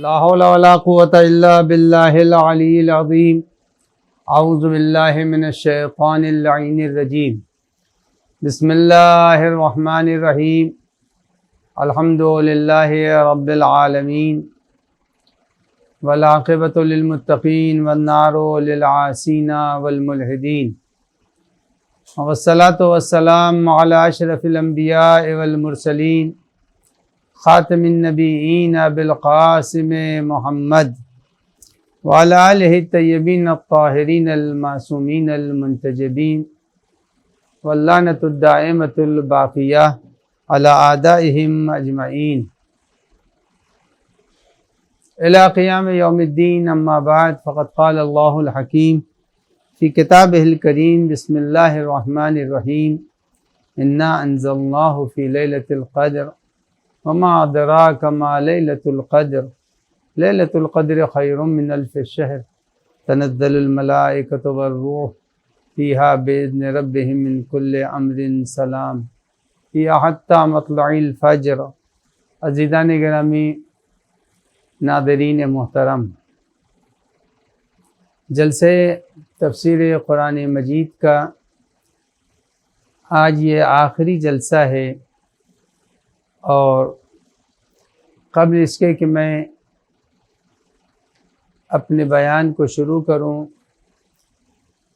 لا حول ولا قوة إلا بالله العلي العظيم. أعوذ بالله من الشيطان اللعين الرجيم. بسم الله الرحمن الرحيم. الحمد لله رب العالمين والعاقبة للمتقين والنار للعاصين والملحدين، والصلاة والسلام على أشرف الأنبياء والمرسلين خاتم النبیین بالقاسم محمد وعلى آلہ الطیبین الطاہرین المعصومین المنتجبین واللعنۃ الدائمۃ الباقیہ علی اعدائہم اجمعین الی قیام یوم الدین. اما بعد فقد قال اللہ الحکیم فی کتابہ الکریم بسم اللہ الرحمن الرحیم انا انزلناہ فی لیلۃ القدر وما ادراک ما لیلۃ القدر لیلۃ القدر خیر من الف شہر تنزل الملائکۃ والروح فیہا باذن ربہم من کل امر سلام ہی حتی مطلع الفجر. عزیزان گرامی، ناظرین محترم، جلسے تفسیر قرآن مجید کا آج یہ آخری جلسہ ہے، اور قبل اس کے کہ میں اپنے بیان کو شروع کروں،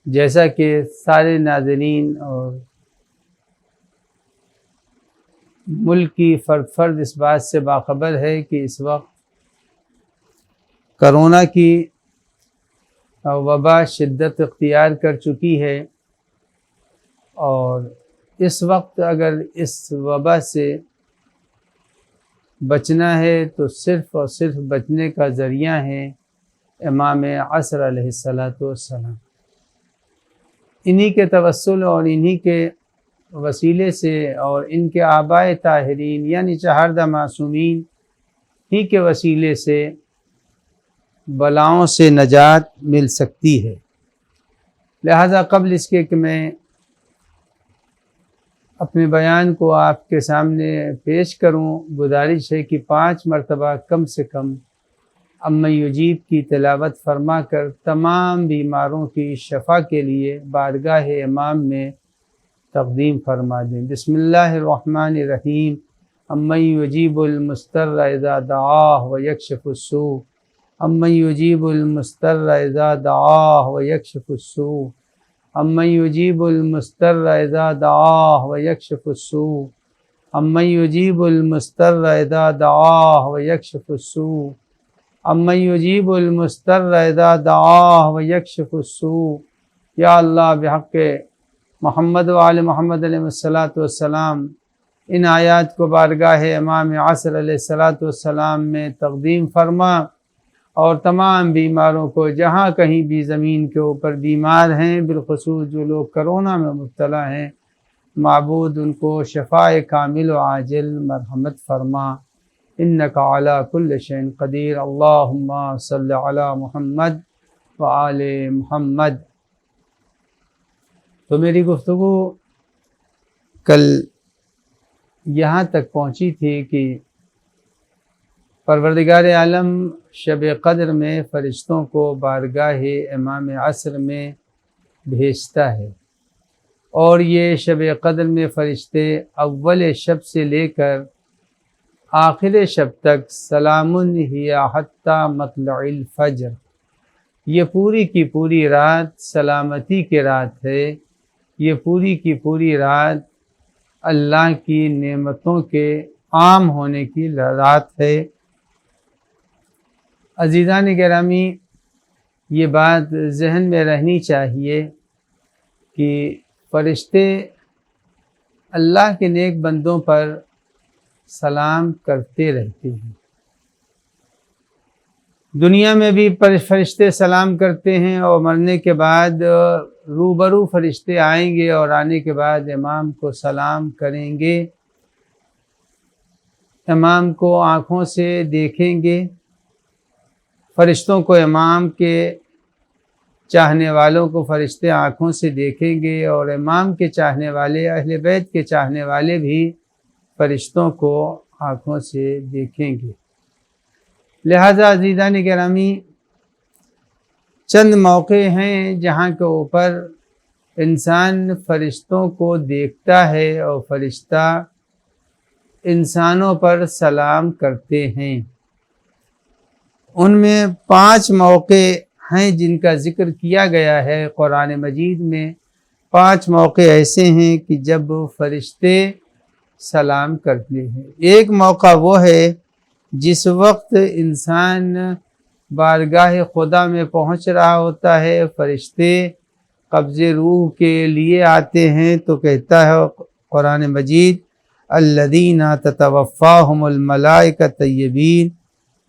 جیسا کہ سارے ناظرین اور ملک کی فرد اس بات سے باخبر ہے کہ اس وقت کرونا کی وبا شدت اختیار کر چکی ہے، اور اس وقت اگر اس وبا سے بچنا ہے تو صرف اور صرف بچنے کا ذریعہ ہے امام عصر علیہ السلام. انہی کے توسل اور انہی کے وسیلے سے اور ان کے آبائے طاہرین یعنی چہاردہ معصومین ہی کے وسیلے سے بلاؤں سے نجات مل سکتی ہے. لہذا قبل اس کے کہ میں اپنے بیان کو آپ کے سامنے پیش کروں، گزارش ہے کہ 5 مرتبہ کم سے کم اما یجیب کی تلاوت فرما کر تمام بیماروں کی شفا کے لیے بارگاہ امام میں تقدیم فرما دیں. بسم اللہ الرحمن الرحیم. اما یجیب المضطر اذا دعاہ ویکشف السوء. اما یجیب المضطر اذا دعاہ ویکشف السوء. امن یجیب المضطر اذا دعاہ ویکشف السوء. امن یجیب المضطر اذا دعاہ ویکشف السوء. امن یجیب المضطر اذا دعاہ ویکشف السوء. یا اللہ، بحق محمد وآل محمد علیہ السلام ان آیات کو بارگاہ امام عصر علیہ السلام میں تقدیم فرما، اور تمام بیماروں کو جہاں کہیں بھی زمین کے اوپر بیمار ہیں، بالخصوص جو لوگ کرونا میں مبتلا ہیں، معبود ان کو شفاء کامل و عاجل مرحمت فرما. انک علی کل شیء قدیر. اللہم صلی علی محمد وآل محمد. تو میری گفتگو کل یہاں تک پہنچی تھی کہ پروردگار عالم شب قدر میں فرشتوں کو بارگاہ امام عصر میں بھیجتا ہے، اور یہ شب قدر میں فرشتے اول شب سے لے کر آخر شب تک سلام ہی حتی مطلع الفجر، یہ پوری کی پوری رات سلامتی کی رات ہے، یہ پوری کی پوری رات اللہ کی نعمتوں کے عام ہونے کی رات ہے. عزیزان گرامی، یہ بات ذہن میں رہنی چاہیے کہ فرشتے اللہ کے نیک بندوں پر سلام کرتے رہتے ہیں. دنیا میں بھی فرشتے سلام کرتے ہیں، اور مرنے کے بعد روبرو فرشتے آئیں گے اور آنے کے بعد امام کو سلام کریں گے، امام کو آنکھوں سے دیکھیں گے. فرشتوں کو امام کے چاہنے والوں کو فرشتے آنکھوں سے دیکھیں گے، اور امام کے چاہنے والے، اہل بیت کے چاہنے والے بھی فرشتوں کو آنکھوں سے دیکھیں گے. لہذا عزیزان گرامی، چند موقع ہیں جہاں کے اوپر انسان فرشتوں کو دیکھتا ہے اور فرشتہ انسانوں پر سلام کرتے ہیں۔ ان میں 5 موقع ہیں جن کا ذکر کیا گیا ہے قرآن مجید میں۔ 5 موقع ایسے ہیں کہ جب فرشتے سلام کرتے ہیں۔ ایک موقع وہ ہے جس وقت انسان بارگاہ خدا میں پہنچ رہا ہوتا ہے، فرشتے قبض روح کے لیے آتے ہیں، تو کہتا ہے قرآن مجید الذین تتوفاہم الملائکۃ طیبین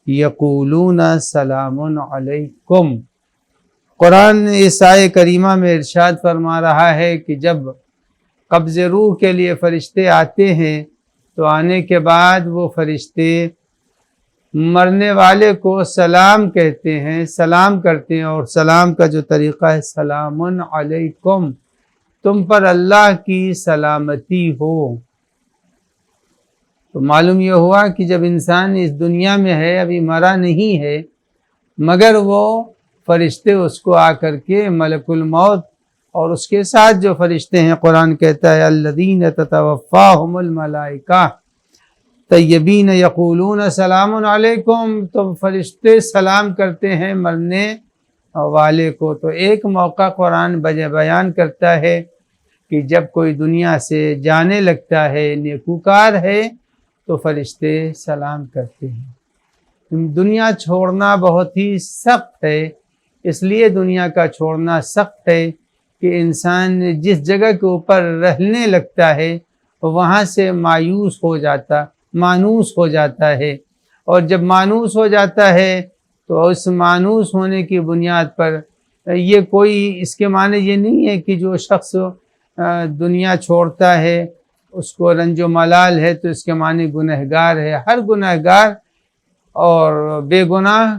یقولون سلام علیکم۔ قرآن اس آیہ کریمہ میں ارشاد فرما رہا ہے کہ جب قبض روح کے لیے فرشتے آتے ہیں تو آنے کے بعد وہ فرشتے مرنے والے کو سلام کہتے ہیں، سلام کرتے ہیں، اور سلام کا جو طریقہ ہے سلام علیکم، تم پر اللہ کی سلامتی ہو۔ تو معلوم یہ ہوا کہ جب انسان اس دنیا میں ہے، ابھی مرا نہیں ہے، مگر وہ فرشتے اس کو آ کر کے ملک الموت اور اس کے ساتھ جو فرشتے ہیں، قرآن کہتا ہے الذین تتوفاہم الملائکہ طیبین یقولون سلام علیکم، تو فرشتے سلام کرتے ہیں مرنے والے کو۔ تو ایک موقع قرآن بیان کرتا ہے کہ جب کوئی دنیا سے جانے لگتا ہے، نیکوکار ہے، تو فرشتے سلام کرتے ہیں۔ دنیا چھوڑنا بہت ہی سخت ہے، اس لیے دنیا کا چھوڑنا سخت ہے کہ انسان جس جگہ کے اوپر رہنے لگتا ہے وہاں سے مانوس ہو جاتا ہے، اور جب مانوس ہو جاتا ہے تو اس مانوس ہونے کی بنیاد پر یہ کوئی اس کے معنی یہ نہیں ہے کہ جو شخص دنیا چھوڑتا ہے اس کو رنج و ملال ہے تو اس کے معنی گنہگار ہے۔ ہر گنہگار اور بے گناہ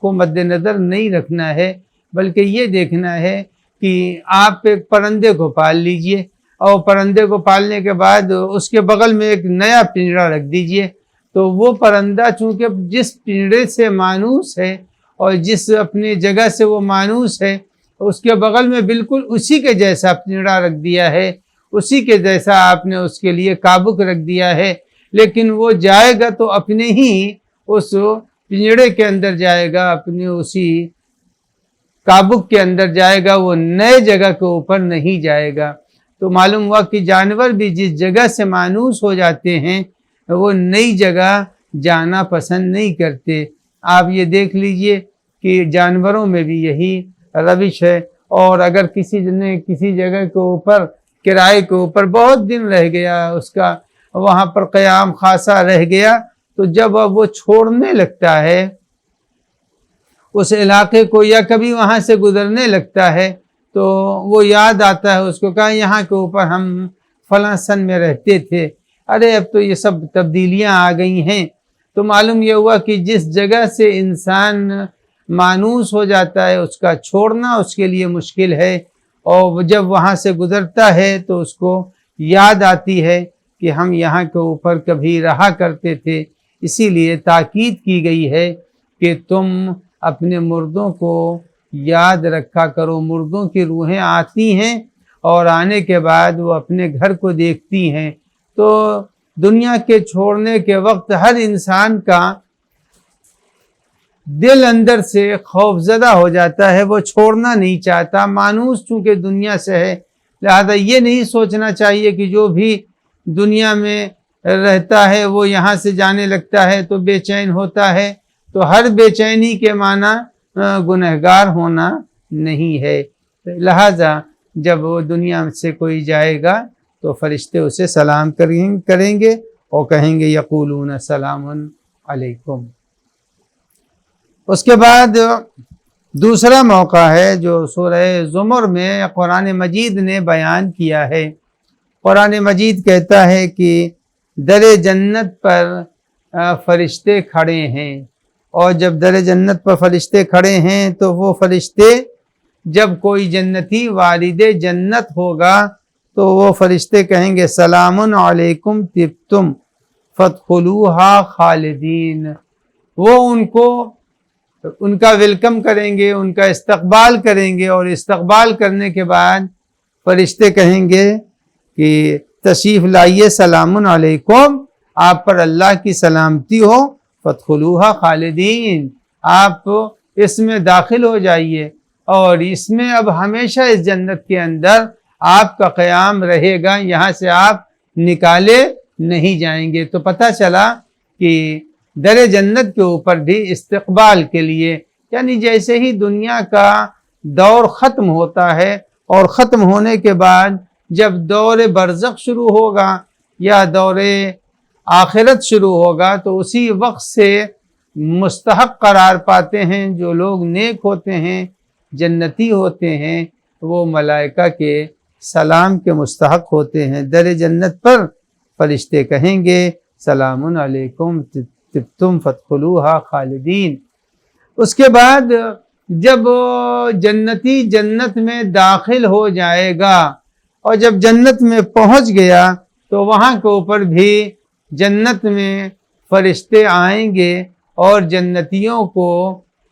کو مد نظر نہیں رکھنا ہے، بلکہ یہ دیکھنا ہے کہ آپ ایک پرندے کو پال لیجئے، اور پرندے کو پالنے کے بعد اس کے بغل میں ایک نیا پنجرا رکھ دیجئے، تو وہ پرندہ چونکہ جس پنجرے سے مانوس ہے اور جس اپنی جگہ سے وہ مانوس ہے، اس کے بغل میں بالکل اسی کے جیسا پنجرا رکھ دیا ہے، اسی کے جیسا آپ نے اس کے لیے کابک رکھ دیا ہے، لیکن وہ جائے گا تو اپنے ہی اس پنجرے کے اندر جائے گا، اپنے اسی کابک کے اندر جائے گا، وہ نئے جگہ کے اوپر نہیں جائے گا۔ تو معلوم ہوا کہ جانور بھی جس جگہ سے مانوس ہو جاتے ہیں وہ نئی جگہ جانا پسند نہیں کرتے۔ آپ یہ دیکھ لیجئے کہ جانوروں میں بھی یہی روش ہے، اور اگر کسی نے کسی جگہ کے اوپر کرائے کے اوپر بہت دن رہ گیا، اس کا وہاں پر قیام خاصا رہ گیا، تو جب وہ چھوڑنے لگتا ہے اس علاقے کو یا کبھی وہاں سے گزرنے لگتا ہے تو وہ یاد آتا ہے اس کو، کہا یہاں کے اوپر ہم فلاں سن میں رہتے تھے، ارے اب تو یہ سب تبدیلیاں آ گئی ہیں۔ تو معلوم یہ ہوا کہ جس جگہ سے انسان مانوس ہو جاتا ہے اس کا چھوڑنا اس کے لیے مشکل ہے، اور جب وہاں سے گزرتا ہے تو اس کو یاد آتی ہے کہ ہم یہاں کے اوپر کبھی رہا کرتے تھے۔ اسی لیے تاکید کی گئی ہے کہ تم اپنے مردوں کو یاد رکھا کرو۔ مردوں کی روحیں آتی ہیں اور آنے کے بعد وہ اپنے گھر کو دیکھتی ہیں، تو دنیا کے چھوڑنے کے وقت ہر انسان کا دل اندر سے خوف زدہ ہو جاتا ہے، وہ چھوڑنا نہیں چاہتا، مانوس چونکہ دنیا سے ہے، لہذا یہ نہیں سوچنا چاہیے کہ جو بھی دنیا میں رہتا ہے وہ یہاں سے جانے لگتا ہے تو بے چین ہوتا ہے، تو ہر بے چینی کے معنی گنہگار ہونا نہیں ہے۔ لہذا جب وہ دنیا سے کوئی جائے گا تو فرشتے اسے سلام کریں گے اور کہیں گے یقولون سلام علیکم۔ اس کے بعد دوسرا موقع ہے جو سورہ زمر میں قرآن مجید نے بیان کیا ہے۔ قرآن مجید کہتا ہے کہ در جنت پر فرشتے کھڑے ہیں، اور جب در جنت پر فرشتے کھڑے ہیں تو وہ فرشتے جب کوئی جنتی والد جنت ہوگا تو وہ فرشتے کہیں گے سلام علیکم طبتم فادخلوها خالدین، وہ ان کا ویلکم کریں گے، ان کا استقبال کریں گے، اور استقبال کرنے کے بعد فرشتے کہیں گے کہ تشریف لائیے، سلام علیکم، آپ پر اللہ کی سلامتی ہو، فادخلوہا خالدین، آپ اس میں داخل ہو جائیے، اور اس میں اب ہمیشہ اس جنت کے اندر آپ کا قیام رہے گا، یہاں سے آپ نکالے نہیں جائیں گے۔ تو پتہ چلا کہ در جنت کے اوپر بھی استقبال کے لیے، یعنی جیسے ہی دنیا کا دور ختم ہوتا ہے اور ختم ہونے کے بعد جب دور برزخ شروع ہوگا یا دور آخرت شروع ہوگا، تو اسی وقت سے مستحق قرار پاتے ہیں جو لوگ نیک ہوتے ہیں، جنتی ہوتے ہیں، وہ ملائکہ کے سلام کے مستحق ہوتے ہیں۔ در جنت پر فرشتے کہیں گے سلام علیکم طبتم فادخلوہا خالدین۔ اس کے بعد جب جنتی جنت میں داخل ہو جائے گا اور جب جنت میں پہنچ گیا تو وہاں کے اوپر بھی جنت میں فرشتے آئیں گے، اور جنتیوں کو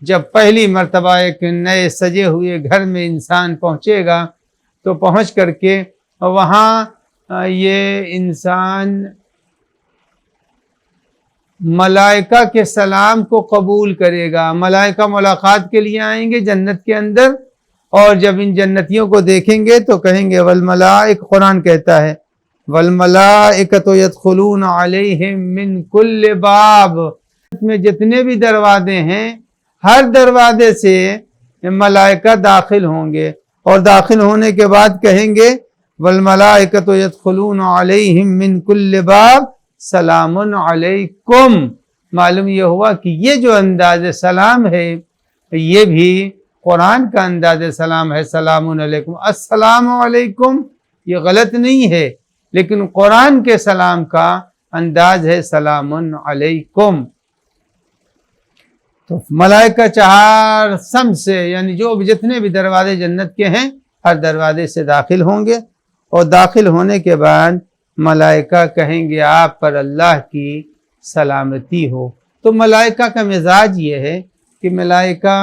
جب پہلی مرتبہ ایک نئے سجے ہوئے گھر میں انسان پہنچے گا تو پہنچ کر کے وہاں یہ انسان ملائکہ کے سلام کو قبول کرے گا۔ ملائکہ ملاقات کے لیے آئیں گے جنت کے اندر، اور جب ان جنتیوں کو دیکھیں گے تو کہیں گے والملائکہ، قرآن کہتا ہے والملائکۃ یدخلون علیہم من کل باب، میں جتنے بھی دروازے ہیں ہر دروازے سے ملائکہ داخل ہوں گے، اور داخل ہونے کے بعد کہیں گے والملائکۃ یدخلون علیہم من کل باب سلام علیکم۔ معلوم یہ ہوا کہ یہ جو انداز سلام ہے یہ بھی قرآن کا انداز سلام ہے، سلام علیکم، السلام علیکم یہ غلط نہیں ہے، لیکن قرآن کے سلام کا انداز ہے سلام علیکم۔ تو ملائکہ چہار سم سے، یعنی جو جتنے بھی دروازے جنت کے ہیں ہر دروازے سے داخل ہوں گے، اور داخل ہونے کے بعد ملائکہ کہیں گے آپ پر اللہ کی سلامتی ہو۔ تو ملائکہ کا مزاج یہ ہے کہ ملائکہ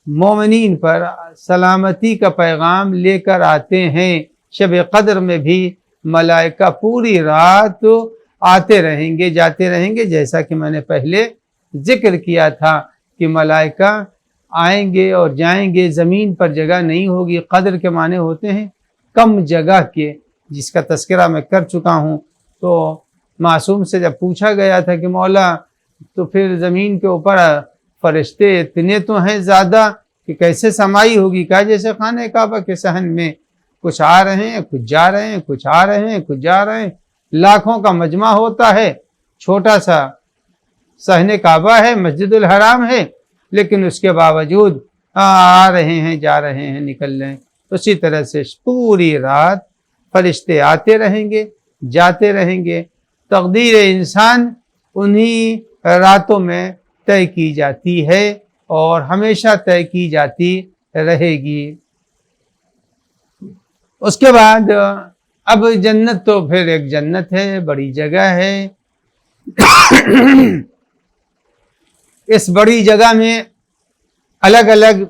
مومنین پر سلامتی کا پیغام لے کر آتے ہیں۔ شب قدر میں بھی ملائکہ پوری رات آتے رہیں گے، جاتے رہیں گے، جیسا کہ میں نے پہلے ذکر کیا تھا کہ ملائکہ آئیں گے اور جائیں گے، زمین پر جگہ نہیں ہوگی۔ قدر کے معنی ہوتے ہیں کم جگہ کے، جس کا تذکرہ میں کر چکا ہوں۔ تو معصوم سے جب پوچھا گیا تھا کہ مولا تو پھر زمین کے اوپر فرشتے اتنے تو ہیں زیادہ کہ کیسے سمائی ہوگی؟ کہا جیسے خانہ کعبہ کے صحن میں کچھ آ رہے ہیں، کچھ جا رہے ہیں، کچھ آ رہے ہیں، کچھ جا رہے ہیں، لاکھوں کا مجمع ہوتا ہے۔ چھوٹا سا صحن کعبہ ہے، مسجد الحرام ہے، لیکن اس کے باوجود آ رہے ہیں، جا رہے ہیں، نکل رہے ہیں۔ اسی طرح سے پوری رات فرشتے آتے رہیں گے، جاتے رہیں گے۔ تقدیر انسان انہی راتوں میں طے کی جاتی ہے اور ہمیشہ طے کی جاتی رہے گی۔ اس کے بعد اب جنت تو پھر ایک جنت ہے، بڑی جگہ ہے۔ اس بڑی جگہ میں الگ الگ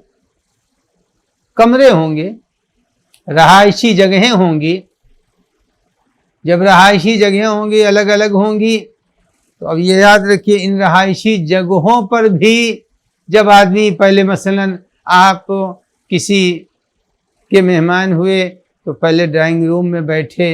کمرے ہوں گے، رہائشی جگہیں ہوں گی۔ جب رہائشی جگہیں ہوں گی، الگ الگ ہوں گی، تو اب یہ یاد رکھیے ان رہائشی جگہوں پر بھی جب آدمی پہلے مثلا آپ کسی کے مہمان ہوئے تو پہلے ڈرائنگ روم میں بیٹھے،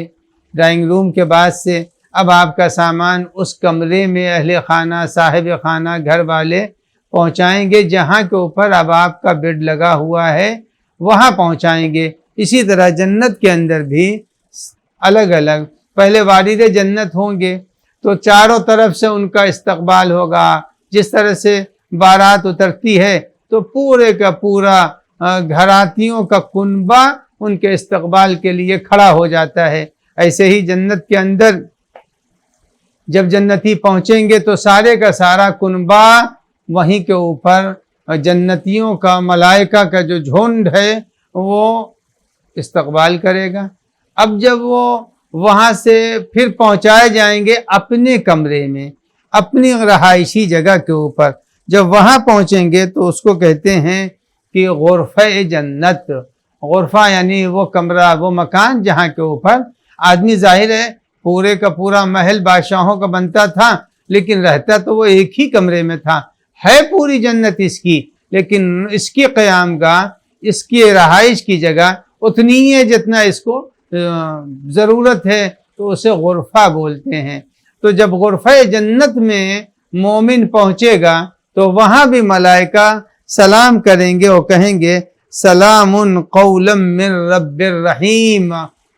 ڈرائنگ روم کے بعد سے اب آپ کا سامان اس کمرے میں اہل خانہ، صاحب خانہ، گھر والے پہنچائیں گے جہاں کے اوپر اب آپ کا بیڈ لگا ہوا ہے، وہاں پہنچائیں گے۔ اسی طرح جنت کے اندر بھی الگ الگ پہلے وارد جنت ہوں گے تو چاروں طرف سے ان کا استقبال ہوگا۔ جس طرح سے بارات اترتی ہے تو پورے کا پورا گھراتیوں کا کنبہ ان کے استقبال کے لیے کھڑا ہو جاتا ہے۔ ایسے ہی جنت کے اندر جب جنتی پہنچیں گے تو سارے کا سارا کنبہ وہیں کے اوپر جنتیوں کا، ملائکہ کا جو جھنڈ ہے وہ استقبال کرے گا۔ اب جب وہ وہاں سے پھر پہنچائے جائیں گے اپنے کمرے میں، اپنی رہائشی جگہ کے اوپر. جب وہاں پہنچیں گے تو اس کو کہتے ہیں کہ غرفہ جنت. غرفہ یعنی وہ کمرہ، وہ مکان جہاں کے اوپر آدمی ظاہر ہے پورے کا پورا محل بادشاہوں کا بنتا تھا، لیکن رہتا تو وہ ایک ہی کمرے میں تھا. ہے پوری جنت اس کی، لیکن اس کی قیام گاہ، اس کی رہائش کی جگہ اتنی ہی ہے جتنا اس کو ضرورت ہے، تو اسے غرفہ بولتے ہیں. تو جب غرفہ جنت میں مومن پہنچے گا تو وہاں بھی ملائکہ سلام کریں گے اور کہیں گے سلام قولا من رب الرحیم.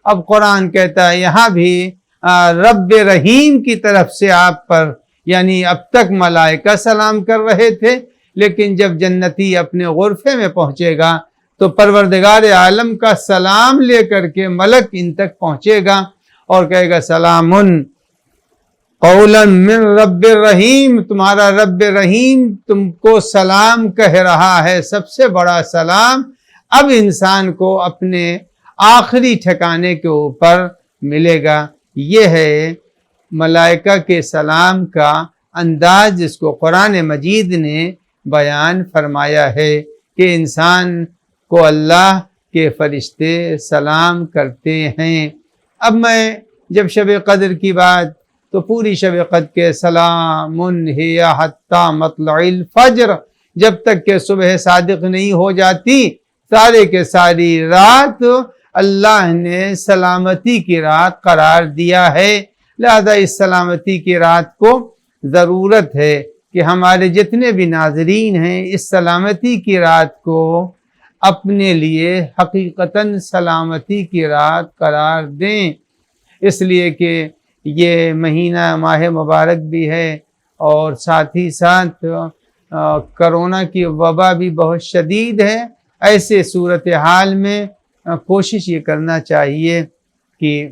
اب قرآن کہتا ہے یہاں بھی رب رحیم کی طرف سے آپ پر، یعنی اب تک ملائکہ سلام کر رہے تھے، لیکن جب جنتی اپنے غرفے میں پہنچے گا تو پروردگار عالم کا سلام لے کر کے ملک ان تک پہنچے گا اور کہے گا سلام قولا من رب الرحیم. تمہارا رب رحیم تم کو سلام کہہ رہا ہے، سب سے بڑا سلام اب انسان کو اپنے آخری ٹھکانے کے اوپر ملے گا. یہ ہے ملائکہ کے سلام کا انداز جس کو قرآن مجید نے بیان فرمایا ہے کہ انسان کو اللہ کے فرشتے سلام کرتے ہیں. اب میں جب شب قدر کی بات، تو پوری شب قدر کے سلام ہی حتی مطلع الفجر، جب تک کہ صبح صادق نہیں ہو جاتی سارے کے ساری رات اللہ نے سلامتی کی رات قرار دیا ہے. لہذا اس سلامتی کی رات کو ضرورت ہے کہ ہمارے جتنے بھی ناظرین ہیں اس سلامتی کی رات کو اپنے لیے حقیقتاً سلامتی کی رات قرار دیں، اس لیے کہ یہ مہینہ ماہ مبارک بھی ہے اور ساتھ ہی ساتھ کرونا کی وبا بھی بہت شدید ہے. ایسے صورتحال میں کوشش یہ کرنا چاہیے کہ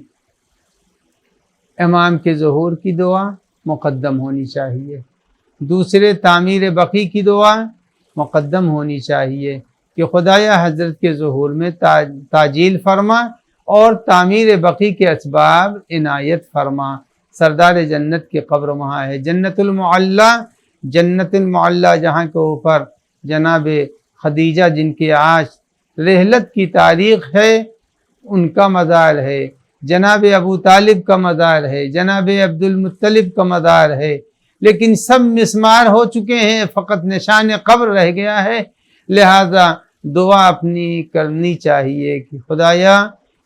امام کے ظہور کی دعا مقدم ہونی چاہیے، دوسرے تعمیر بقی کی دعا مقدم ہونی چاہیے کہ خدایا حضرت کے ظہور میں تعجیل فرما اور تعمیر بقی کے اسباب عنایت فرما. سردار جنت کی قبر وہاں ہے، جنت المعلی جہاں کے اوپر جناب خدیجہ جن کی آج رحلت کی تاریخ ہے ان کا مزار ہے، جناب ابو طالب کا مزار ہے، جناب عبد المطلب کا مزار ہے، لیکن سب مسمار ہو چکے ہیں، فقط نشان قبر رہ گیا ہے. لہذا دعا اپنی کرنی چاہیے کہ خدایا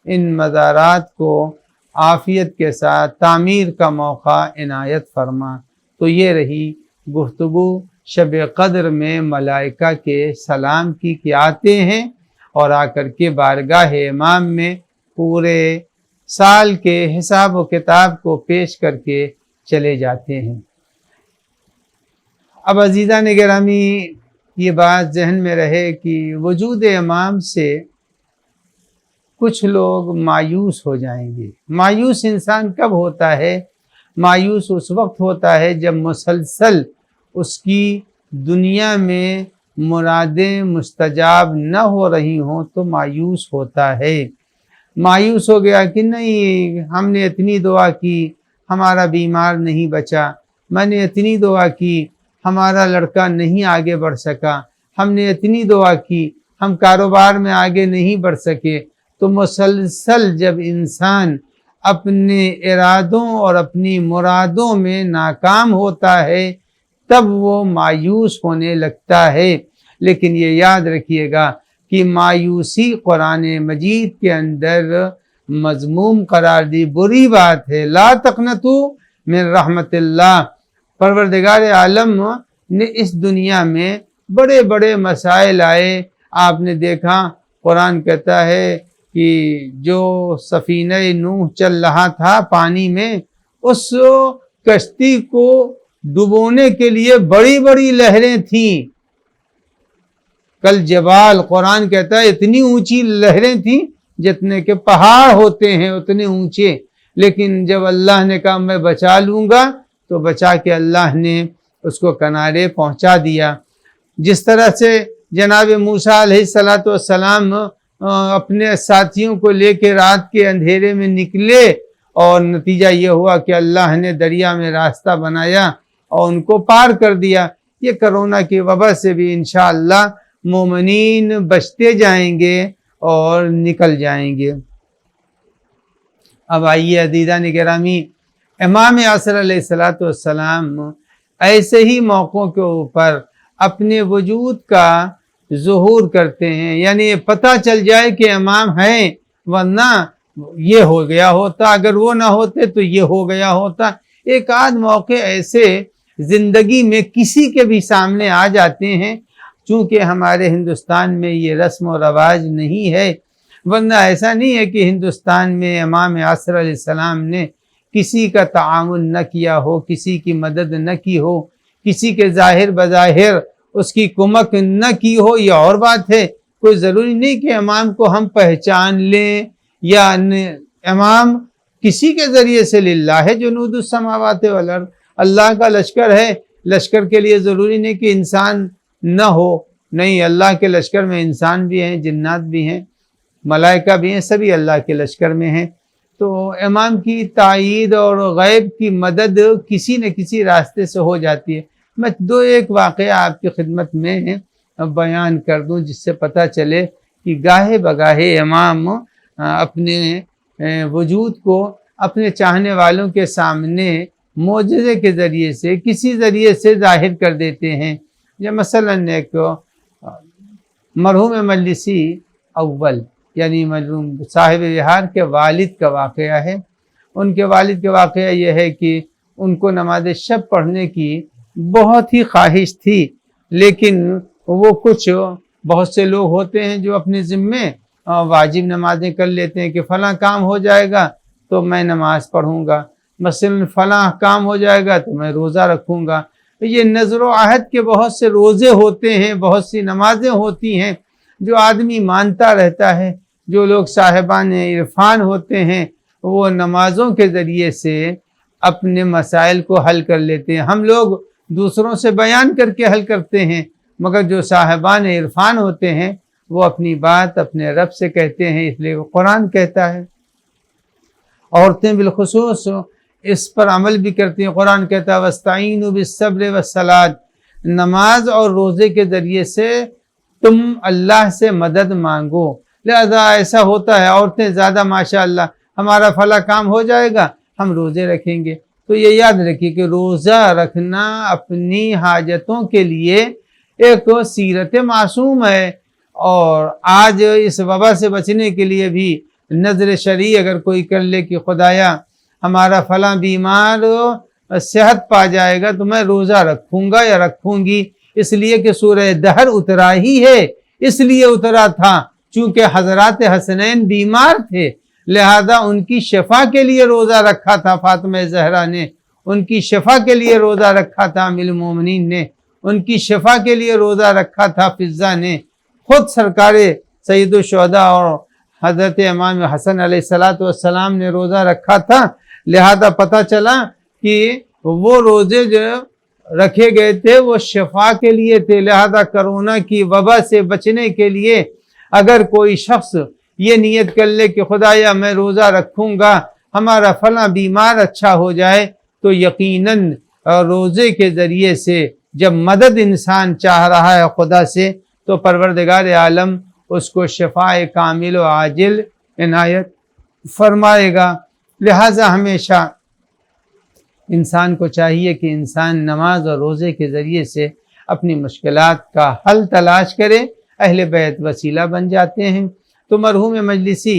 ان مزارات کو عافیت کے ساتھ تعمیر کا موقع عنایت فرما. تو یہ رہی گفتگو شب قدر میں ملائکہ کے سلام کی کہ آتے ہیں اور آ کر کے بارگاہ امام میں پورے سال کے حساب و کتاب کو پیش کر کے چلے جاتے ہیں. اب عزیزان گرامی یہ بات ذہن میں رہے کہ وجود امام سے کچھ لوگ مایوس ہو جائیں گے. مایوس انسان کب ہوتا ہے؟ مایوس اس وقت ہوتا ہے جب مسلسل اس کی دنیا میں مرادیں مستجاب نہ ہو رہی ہوں تو مایوس ہوتا ہے. مایوس ہو گیا کہ نہیں ہم نے اتنی دعا کی ہمارا بیمار نہیں بچا، میں نے اتنی دعا کی ہمارا لڑکا نہیں آگے بڑھ سکا، ہم نے اتنی دعا کی ہم کاروبار میں آگے نہیں بڑھ سکے. تو مسلسل جب انسان اپنے ارادوں اور اپنی مرادوں میں ناکام ہوتا ہے تب وہ مایوس ہونے لگتا ہے. لیکن یہ یاد رکھیے گا کہ مایوسی قرآن مجید کے اندر مذموم قرار دی، بری بات ہے. لا تقنطوا من رحمت اللہ. پروردگار عالم نے اس دنیا میں بڑے بڑے مسائل آئے. آپ نے دیکھا قرآن کہتا ہے کہ جو سفینہ نوح چل رہا تھا پانی میں، اس کشتی کو ڈبونے کے لیے بڑی بڑی لہریں تھیں. کل جبال قرآن کہتا ہے اتنی اونچی لہریں تھیں جتنے کہ پہاڑ ہوتے ہیں اتنے اونچے. لیکن جب اللہ نے کہا میں بچا لوں گا تو بچا کے اللہ نے اس کو کنارے پہنچا دیا. جس طرح سے جناب موسیٰ علیہ السلام اپنے ساتھیوں کو لے کے رات کے اندھیرے میں نکلے اور نتیجہ یہ ہوا کہ اللہ نے دریا میں راستہ بنایا اور ان کو پار کر دیا۔ یہ کرونا کی وبا سے بھی انشاءاللہ مومنین بچتے جائیں گے اور نکل جائیں گے۔ اب آئیے عزیزان گرامی، امام عصر علیہ السلام ایسے ہی موقعوں کے اوپر اپنے وجود کا ظہور کرتے ہیں، یعنی پتہ چل جائے کہ امام ہیں، ورنہ یہ ہو گیا ہوتا، اگر وہ نہ ہوتے تو یہ ہو گیا ہوتا۔ ایک آدھ موقع ایسے زندگی میں کسی کے بھی سامنے آ جاتے ہیں، چونکہ ہمارے ہندوستان میں یہ رسم و رواج نہیں ہے، ورنہ ایسا نہیں ہے کہ ہندوستان میں امام عصر علیہ السلام نے کسی کا تعاون نہ کیا ہو، کسی کی مدد نہ کی ہو، کسی کے ظاہر بظاہر اس کی کمک نہ کی ہو۔ یہ اور بات ہے، کوئی ضروری نہیں کہ امام کو ہم پہچان لیں، یا امام کسی کے ذریعے سے للہ جنود السماوات والارض، اللہ کا لشکر ہے، لشکر کے لیے ضروری نہیں کہ انسان نہ ہو، نہیں، اللہ کے لشکر میں انسان بھی ہیں، جنات بھی ہیں، ملائکہ بھی ہیں، سبھی اللہ کے لشکر میں ہیں۔ تو امام کی تائید اور غیب کی مدد کسی نہ کسی راستے سے ہو جاتی ہے۔ میں دو ایک واقعہ آپ کی خدمت میں بیان کر دوں جس سے پتہ چلے کہ گاہے بگاہے امام اپنے وجود کو اپنے چاہنے والوں کے سامنے معجزے کے ذریعے سے، کسی ذریعے سے ظاہر کر دیتے ہیں۔ یا مثلاً ایک مرحوم مجلسی اول، یعنی مرحوم صاحب بہار کے والد کا واقعہ ہے۔ ان کے والد کا واقعہ یہ ہے کہ ان کو نماز شب پڑھنے کی بہت ہی خواہش تھی، لیکن وہ بہت سے لوگ ہوتے ہیں جو اپنے ذمے واجب نمازیں کر لیتے ہیں کہ فلاں کام ہو جائے گا تو میں نماز پڑھوں گا، مثلا فلاں کام ہو جائے گا تو میں روزہ رکھوں گا۔ یہ نظر و عہد کے بہت سے روزے ہوتے ہیں، بہت سی نمازیں ہوتی ہیں جو آدمی مانتا رہتا ہے۔ جو لوگ صاحبان عرفان ہوتے ہیں وہ نمازوں کے ذریعے سے اپنے مسائل کو حل کر لیتے ہیں۔ ہم لوگ دوسروں سے بیان کر کے حل کرتے ہیں، مگر جو صاحبان عرفان ہوتے ہیں وہ اپنی بات اپنے رب سے کہتے ہیں، اس لیے وہ قرآن کہتا ہے۔ عورتیں بالخصوص اس پر عمل بھی کرتی ہیں، قرآن کہتا ہے وَاسْتَعِينُوا بِالصَّبْرِ وَالصَّلَاةِ، نماز اور روزے کے ذریعے سے تم اللہ سے مدد مانگو۔ لہذا ایسا ہوتا ہے، عورتیں زیادہ ماشاءاللہ ہمارا فلاں کام ہو جائے گا ہم روزے رکھیں گے، تو یہ یاد رکھیے کہ روزہ رکھنا اپنی حاجتوں کے لیے ایک سیرت معصوم ہے۔ اور آج اس وبا سے بچنے کے لیے بھی نظر شرعی اگر کوئی کر لے کہ خدایا ہمارا فلاں بیمار صحت پا جائے گا تو میں روزہ رکھوں گا یا رکھوں گی، اس لیے کہ سورہ دہر اترا ہی ہے، اس لیے اترا تھا چونکہ حضرات حسنین بیمار تھے، لہذا ان کی شفا کے لیے روزہ رکھا تھا فاطمہ زہرا نے، ان کی شفا کے لیے روزہ رکھا تھا ام المومنین نے، ان کی شفا کے لیے روزہ رکھا تھا فضہ نے، خود سرکار سید الشہداء اور حضرت امام حسن علیہ السلام نے روزہ رکھا تھا۔ لہذا پتہ چلا کہ وہ روزے جو رکھے گئے تھے وہ شفا کے لیے تھے۔ لہذا کرونا کی وبا سے بچنے کے لیے اگر کوئی شخص یہ نیت کر لے کہ خدایا میں روزہ رکھوں گا ہمارا فلاں بیمار اچھا ہو جائے، تو یقیناً روزے کے ذریعے سے جب مدد انسان چاہ رہا ہے خدا سے تو پروردگار عالم اس کو شفاء کامل و عاجل عنایت فرمائے گا۔ لہٰذا ہمیشہ انسان کو چاہیے کہ انسان نماز اور روزے کے ذریعے سے اپنی مشکلات کا حل تلاش کرے۔ اہل بیت وسیلہ بن جاتے ہیں۔ تو مرحوم مجلسی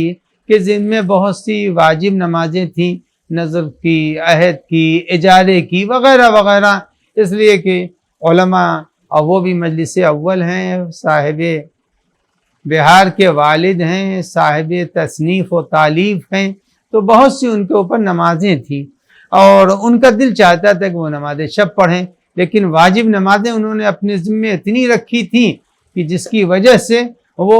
کے ذمے میں بہت سی واجب نمازیں تھیں، نذر کی، عہد کی، اجارے کی وغیرہ وغیرہ، اس لیے کہ علماء اور وہ بھی مجلس اول ہیں، صاحب بہار کے والد ہیں، صاحب تصنیف و تالیف ہیں، تو بہت سی ان کے اوپر نمازیں تھیں اور ان کا دل چاہتا تھا کہ وہ نماز شب پڑھیں، لیکن واجب نمازیں انہوں نے اپنے ذمے اتنی رکھی تھیں کہ جس کی وجہ سے وہ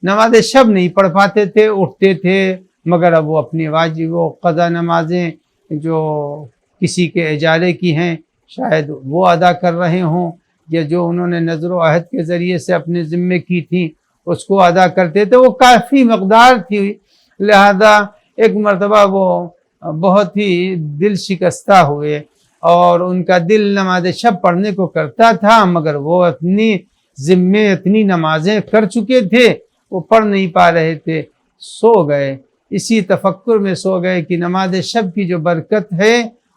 نماز شب نہیں پڑھ پاتے تھے، اٹھتے تھے مگر اب وہ اپنی واجب و قضا نمازیں جو کسی کے اجارے کی ہیں شاید وہ ادا کر رہے ہوں، یا جو انہوں نے نذر و عہد کے ذریعے سے اپنے ذمے کی تھی اس کو ادا کرتے تھے، وہ کافی مقدار تھی۔ لہذا ایک مرتبہ وہ بہت ہی دل شکستہ ہوئے اور ان کا دل نماز شب پڑھنے کو کرتا تھا، مگر وہ اپنی ذمے اتنی نمازیں کر چکے تھے، وہ پڑھ نہیں پا رہے تھے، سو گئے، اسی تفکر میں سو گئے کہ نماز شب کی جو برکت ہے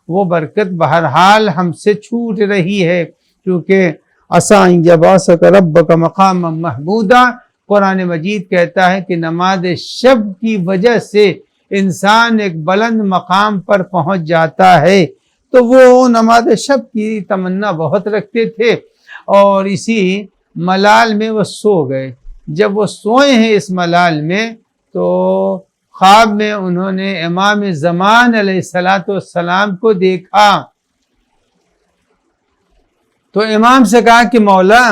وہ برکت بہرحال ہم سے چھوٹ رہی ہے، کیونکہ عسیٰ ان یبعثک ربک مقاما محمودا، قرآن مجید کہتا ہے کہ نماز شب کی وجہ سے انسان ایک بلند مقام پر پہنچ جاتا ہے۔ تو وہ نماز شب کی تمنا بہت رکھتے تھے اور اسی ملال میں وہ سو گئے۔ جب وہ سوئے ہیں اس ملال میں تو خواب میں انہوں نے امام زمان علیہ السلام کو دیکھا، تو امام سے کہا کہ مولا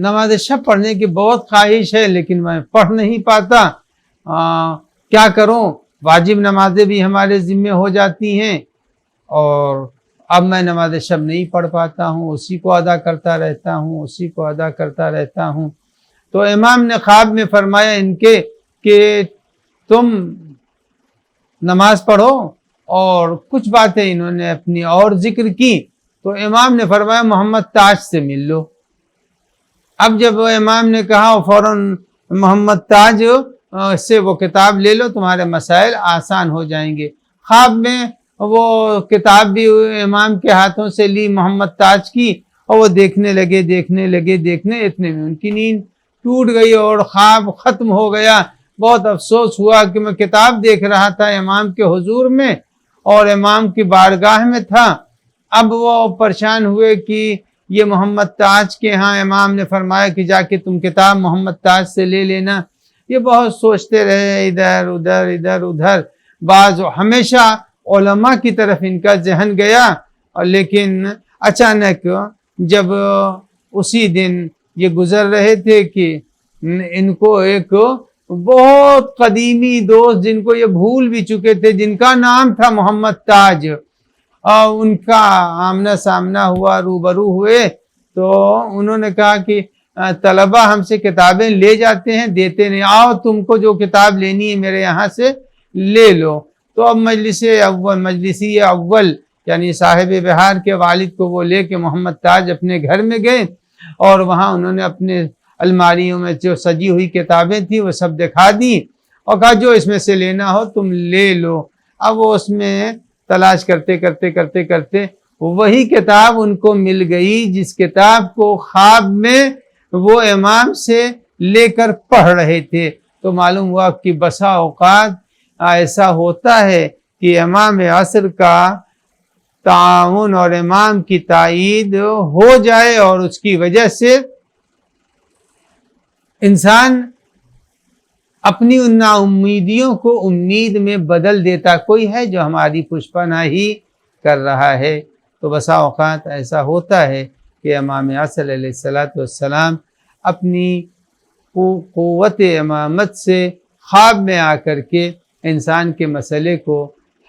نماز شب پڑھنے کی بہت خواہش ہے لیکن میں پڑھ نہیں پاتا، کیا کروں؟ واجب نمازیں بھی ہمارے ذمے ہو جاتی ہیں اور اب میں نماز شب نہیں پڑھ پاتا ہوں، اسی کو ادا کرتا رہتا ہوں۔ تو امام نے خواب میں فرمایا ان کے کہ تم نماز پڑھو، اور کچھ باتیں انہوں نے اپنی اور ذکر کی، تو امام نے فرمایا محمد تاج سے مل لو۔ اب جب امام نے کہا فوراً محمد تاج سے وہ کتاب لے لو، تمہارے مسائل آسان ہو جائیں گے۔ خواب میں وہ کتاب بھی امام کے ہاتھوں سے لی محمد تاج کی، اور وہ دیکھنے لگے اتنے میں ان کی نیند ٹوٹ گئی اور خواب ختم ہو گیا۔ بہت افسوس ہوا کہ میں کتاب دیکھ رہا تھا امام کے حضور میں اور امام کی بارگاہ میں تھا۔ اب وہ پریشان ہوئے کہ یہ محمد تاج کے ہاں امام نے فرمایا کہ جا کے تم کتاب محمد تاج سے لے لینا۔ یہ بہت سوچتے رہے، ادھر ادھر، بعض ہمیشہ علماء کی طرف ان کا ذہن گیا، لیکن اچانک جب اسی دن یہ گزر رہے تھے کہ ان کو ایک بہت قدیمی دوست جن کو یہ بھول بھی چکے تھے، جن کا نام تھا محمد تاج، ان کا آمنا سامنا ہوا، روبرو ہوئے، تو انہوں نے کہا کہ طلبہ ہم سے کتابیں لے جاتے ہیں، دیتے نہیں، آؤ تم کو جو کتاب لینی ہے میرے یہاں سے لے لو۔ تو اب مجلسی اول یعنی صاحب بہار کے والد کو وہ لے کے محمد تاج اپنے گھر میں گئے، اور وہاں انہوں نے اپنے الماریوں میں جو سجی ہوئی کتابیں تھیں وہ سب دکھا دی اور کہا جو اس میں سے لینا ہو تم لے لو۔ اب وہ اس میں تلاش کرتے وہی کتاب ان کو مل گئی جس کتاب کو خواب میں وہ امام سے لے کر پڑھ رہے تھے۔ تو معلوم ہوا کہ بسا اوقات ایسا ہوتا ہے کہ امام عصر کا تعاون اور امام کی تائید ہو جائے اور اس کی وجہ سے انسان اپنی ان نا امیدیوں کو امید میں بدل دیتا۔ کوئی ہے جو ہماری پشپناہی کر رہا ہے، تو بسا اوقات ایسا ہوتا ہے کہ امام عصر علیہ السلام اپنی قوت امامت سے خواب میں آ کر کے انسان کے مسئلے کو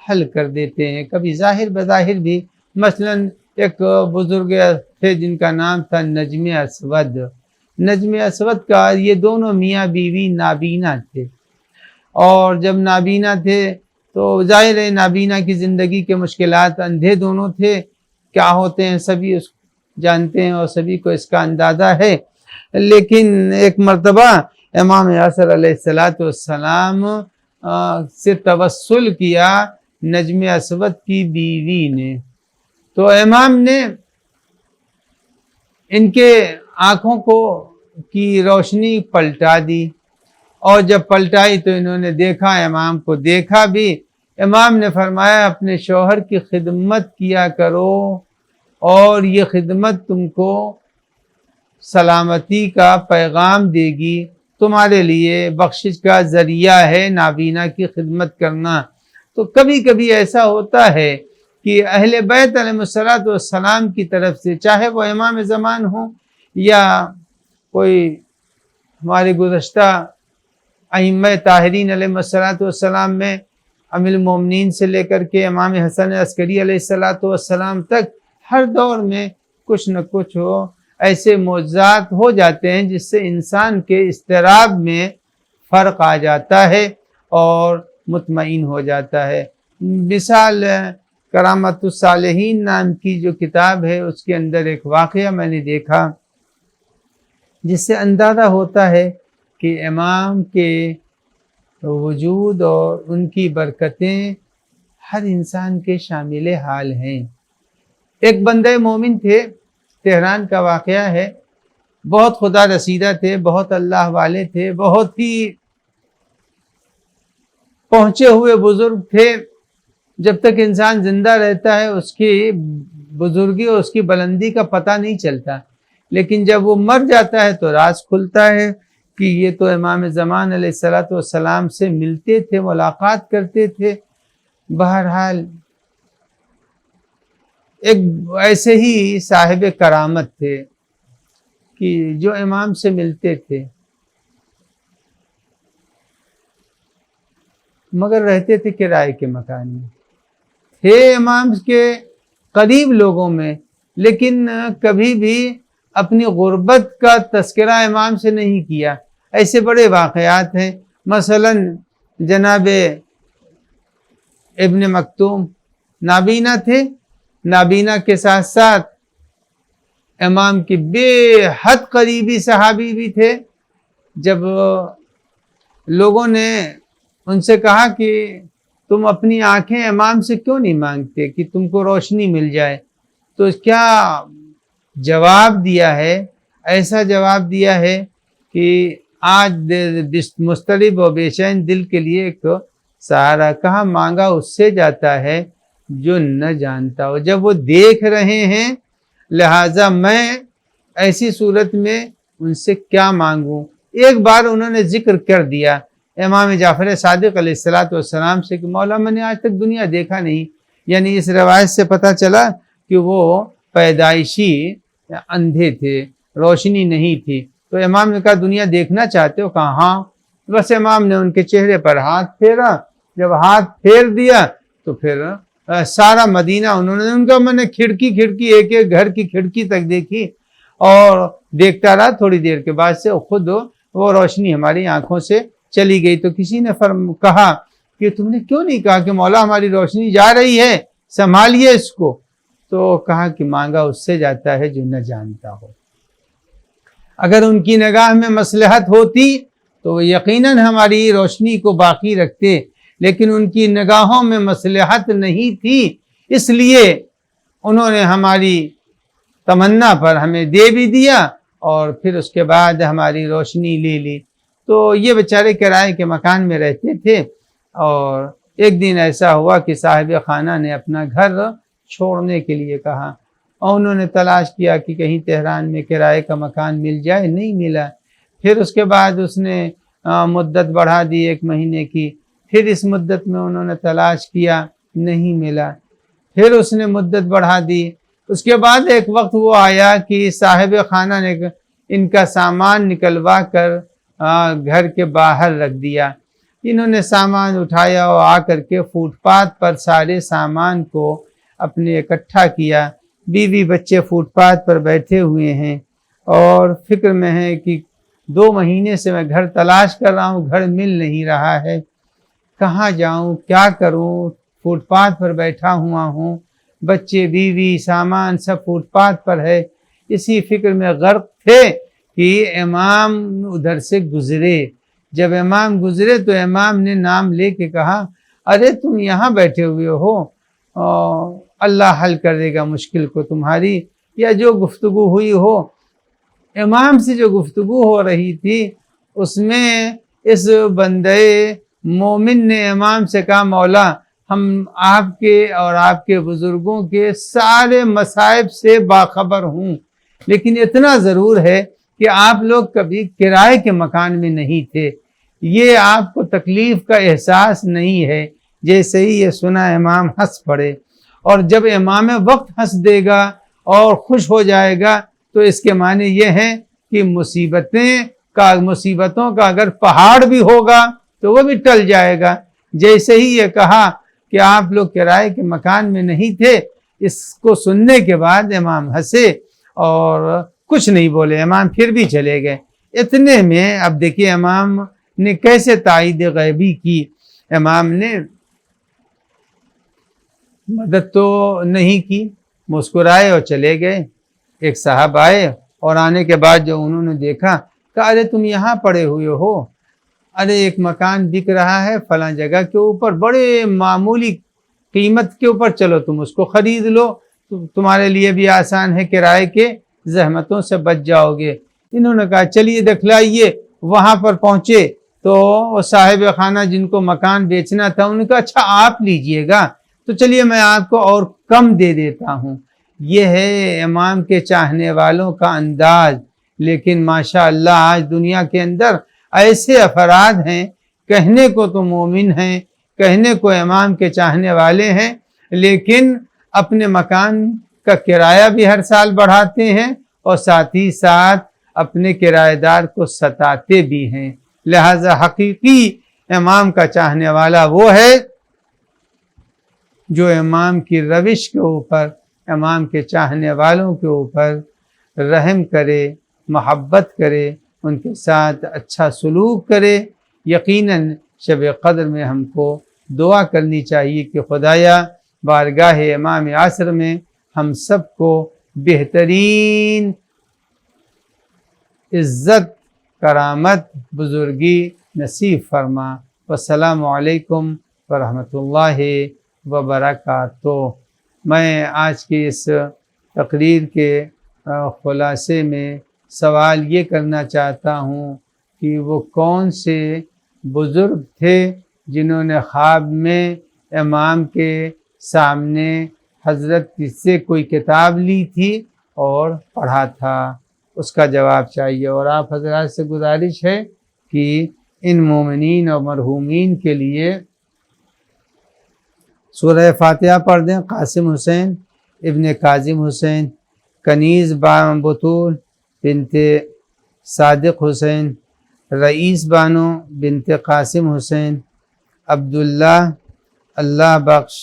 حل کر دیتے ہیں، کبھی ظاہر بظاہر بھی۔ مثلا ایک بزرگ تھے جن کا نام تھا نجم اسود کا، یہ دونوں میاں بیوی نابینا تھے، اور جب نابینا تھے تو ظاہر ہے نابینا کی زندگی کے مشکلات، اندھے دونوں تھے، کیا ہوتے ہیں سبھی اس جانتے ہیں اور سبھی کو اس کا اندازہ ہے۔ لیکن ایک مرتبہ امام عصر علیہ السلام سے توسل کیا نجم اسود کی بیوی نے، تو امام نے ان کے آنکھوں کی روشنی پلٹا دی، اور جب پلٹائی تو انہوں نے دیکھا، امام کو دیکھا بھی۔ امام نے فرمایا اپنے شوہر کی خدمت کیا کرو، اور یہ خدمت تم کو سلامتی کا پیغام دے گی، تمہارے لیے بخشش کا ذریعہ ہے نابینا کی خدمت کرنا۔ تو کبھی کبھی ایسا ہوتا ہے کہ اہل بیت علیہ السلام کی طرف سے، چاہے وہ امام زمان ہوں یا کوئی ہمارے گزشتہ ائمہ طاہرین علیہ السلام میں امیر المومنین سے لے کر کے امام حسن عسکری علیہ السلام تک، ہر دور میں کچھ نہ کچھ ایسے معجزات ہو جاتے ہیں جس سے انسان کے اضطراب میں فرق آ جاتا ہے اور مطمئن ہو جاتا ہے۔ مثال کرامت الصالحین نام کی جو کتاب ہے اس کے اندر ایک واقعہ میں نے دیکھا جس سے اندازہ ہوتا ہے کہ امام کے وجود اور ان کی برکتیں ہر انسان کے شامل حال ہیں۔ ایک بندہ مومن تھے، تہران کا واقعہ ہے، بہت خدا رسیدہ تھے، بہت اللہ والے تھے، بہت ہی پہنچے ہوئے بزرگ تھے۔ جب تک انسان زندہ رہتا ہے اس کی بزرگی اور اس کی بلندی کا پتہ نہیں چلتا، لیکن جب وہ مر جاتا ہے تو راز کھلتا ہے کہ یہ تو امام زمان علیہ السلام سے ملتے تھے، ملاقات کرتے تھے۔ بہرحال ایک ایسے ہی صاحب کرامت تھے کہ جو امام سے ملتے تھے مگر رہتے تھے کرائے کے مکان میں، تھے امام کے قریب لوگوں میں، لیکن کبھی بھی اپنی غربت کا تذکرہ امام سے نہیں کیا۔ ایسے بڑے واقعات ہیں، مثلا جناب ابن مکتوم نابینا تھے، نابینا کے ساتھ ساتھ امام کی بے حد قریبی صحابی بھی تھے۔ جب لوگوں نے ان سے کہا کہ تم اپنی آنکھیں امام سے کیوں نہیں مانگتے کہ تم کو روشنی مل جائے، تو کیا جواب دیا ہے؟ ایسا جواب دیا ہے کہ آج مضطرب و بے چین دل کے لیے ایک سہارا، کہاں مانگا اس سے جاتا ہے جو نہ جانتا ہو۔ جب وہ دیکھ رہے ہیں لہٰذا میں ایسی صورت میں ان سے کیا مانگوں۔ ایک بار انہوں نے ذکر کر دیا امام جعفر صادق علیہ السلام سے کہ مولا میں نے آج تک دنیا دیکھا نہیں، یعنی اس روایت سے پتہ چلا کہ وہ پیدائشی اندھے تھے، روشنی نہیں تھی۔ تو امام نے کہا دنیا دیکھنا چاہتے ہو؟ کہا ہاں۔ بس امام نے ان کے چہرے پر ہاتھ پھیرا، جب ہاتھ پھیر دیا تو پھر سارا مدینہ ان کا میں نے کھڑکی ایک ایک گھر کی کھڑکی تک دیکھی اور دیکھتا رہا۔ تھوڑی دیر کے بعد سے خود وہ روشنی ہماری آنکھوں سے چلی گئی۔ تو کسی نے کہا کہ تم نے کیوں نہیں کہا کہ مولا ہماری روشنی جا رہی ہے، سنبھالیے اس کو؟ تو کہا کہ مانگا اس سے جاتا ہے جو نہ جانتا ہو۔ اگر ان کی نگاہ میں مصلحت ہوتی تو وہ یقیناً ہماری روشنی کو باقی رکھتے، لیکن ان کی نگاہوں میں مصلحت نہیں تھی، اس لیے انہوں نے ہماری تمنا پر ہمیں دے بھی دیا اور پھر اس کے بعد ہماری روشنی لے لی۔ تو یہ بیچارے کرائے کے مکان میں رہتے تھے، اور ایک دن ایسا ہوا کہ صاحب خانہ نے اپنا گھر چھوڑنے کے لیے کہا، اور انہوں نے تلاش کیا کہ کہیں تہران میں کرائے کا مکان مل جائے، نہیں ملا۔ پھر اس کے بعد اس نے مدت بڑھا دی 1 مہینے کی، پھر اس مدت میں انہوں نے تلاش کیا، نہیں ملا، پھر اس نے مدت بڑھا دی۔ اس کے بعد ایک وقت وہ آیا کہ صاحب خانہ نے ان کا سامان نکلوا کر گھر کے باہر رکھ دیا۔ انہوں نے سامان اٹھایا اور آ کر کے فٹ پاتھ پر سارے سامان کو اپنے اکٹھا کیا۔ بیوی بچے فٹ پاتھ پر بیٹھے ہوئے ہیں اور فکر میں ہے کہ 2 مہینے سے میں گھر تلاش کر رہا ہوں، گھر مل نہیں رہا ہے، کہاں جاؤں، کیا کروں، فٹ پاتھ پر بیٹھا ہوا ہوں، بچے بیوی سامان سب فٹ پاتھ پر ہے۔ اسی فکر میں غرق تھے کہ امام ادھر سے گزرے۔ جب امام گزرے تو امام نے نام لے کے کہا، ارے تم یہاں بیٹھے ہوئے ہو، اللہ حل کر دے گا مشکل کو تمہاری، یا جو گفتگو ہوئی ہو۔ امام سے جو گفتگو ہو رہی تھی اس میں اس بندے مومن نے امام سے کہا، مولا ہم آپ کے اور آپ کے بزرگوں کے سارے مصائب سے باخبر ہوں، لیکن اتنا ضرور ہے کہ آپ لوگ کبھی کرائے کے مکان میں نہیں تھے، یہ آپ کو تکلیف کا احساس نہیں ہے۔ جیسے ہی یہ سنا امام ہنس پڑے، اور جب امام وقت ہنس دے گا اور خوش ہو جائے گا تو اس کے معنی یہ ہے کہ مصیبتوں کا اگر پہاڑ بھی ہوگا تو وہ بھی ٹل جائے گا۔ جیسے ہی یہ کہا کہ آپ لوگ کرائے کے مکان میں نہیں تھے، اس کو سننے کے بعد امام ہنسے اور کچھ نہیں بولے، امام پھر بھی چلے گئے۔ اتنے میں اب دیکھیے امام نے کیسے تائید غیبی کی۔ امام نے مدد تو نہیں کی، مسکرائے اور چلے گئے۔ ایک صاحب آئے اور آنے کے بعد جو انہوں نے دیکھا، کہا ارے تم یہاں پڑے ہوئے ہو، ارے ایک مکان بک رہا ہے فلاں جگہ کے اوپر، بڑے معمولی قیمت کے اوپر، چلو تم اس کو خرید لو، تمہارے لیے بھی آسان ہے، کرائے کے زحمتوں سے بچ جاؤ گے۔ انہوں نے کہا چلیے دکھلائیے۔ وہاں پر پہنچے تو وہ صاحب خانہ جن کو مکان بیچنا تھا، انہوں نے کہا اچھا آپ لیجئے گا تو چلیے میں آپ کو اور کم دے دیتا ہوں۔ یہ ہے امام کے چاہنے والوں کا انداز۔ لیکن ماشاءاللہ آج دنیا کے اندر ایسے افراد ہیں، کہنے کو تو مومن ہیں، کہنے کو امام کے چاہنے والے ہیں، لیکن اپنے مکان کا کرایہ بھی ہر سال بڑھاتے ہیں اور ساتھ ہی ساتھ اپنے کرایہ دار کو ستاتے بھی ہیں۔ لہذا حقیقی امام کا چاہنے والا وہ ہے جو امام کی روش کے اوپر، امام کے چاہنے والوں کے اوپر رحم کرے، محبت کرے، ان کے ساتھ اچھا سلوک کرے۔ یقیناً شب قدر میں ہم کو دعا کرنی چاہیے کہ خدایا بارگاہ امام عصر میں ہم سب کو بہترین عزت، کرامت، بزرگی نصیب فرما۔ والسلام علیکم ورحمۃ اللہ وبرکاتہ۔ میں آج کی اس تقریر کے خلاصے میں سوال یہ کرنا چاہتا ہوں کہ وہ کون سے بزرگ تھے جنہوں نے خواب میں امام کے سامنے حضرت سے کوئی کتاب لی تھی اور پڑھا تھا؟ اس کا جواب چاہیے، اور آپ حضرات سے گزارش ہے کہ ان مومنین اور مرحومین کے لیے سورہ فاتحہ پڑھ دیں۔ قاسم حسین ابن کاظم حسین، کنیز بطول بنت صادق حسین، رئیس بانو بنت قاسم حسین، عبداللہ اللہ بخش،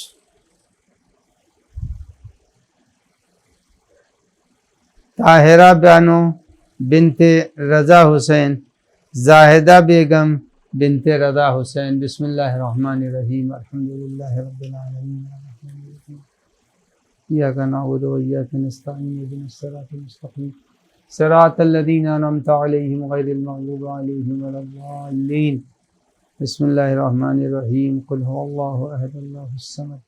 طاہرہ بانو بنت رضا حسین، زاہدہ بیگم بنت رضا حسین۔ بسم اللہ الرحمن الرحیم، الحمدللہ رب العالمین، الرحمن الرحیم، ایاک نعبد و ایاک نستعین، اہدنا الصراط المستقیم، صراط الذین انعمت علیہم غیر المغضوب علیہم ولا الضالین۔ بسم اللہ الرحمن الرحیم، قل هو اللہ احد اللہ الصمد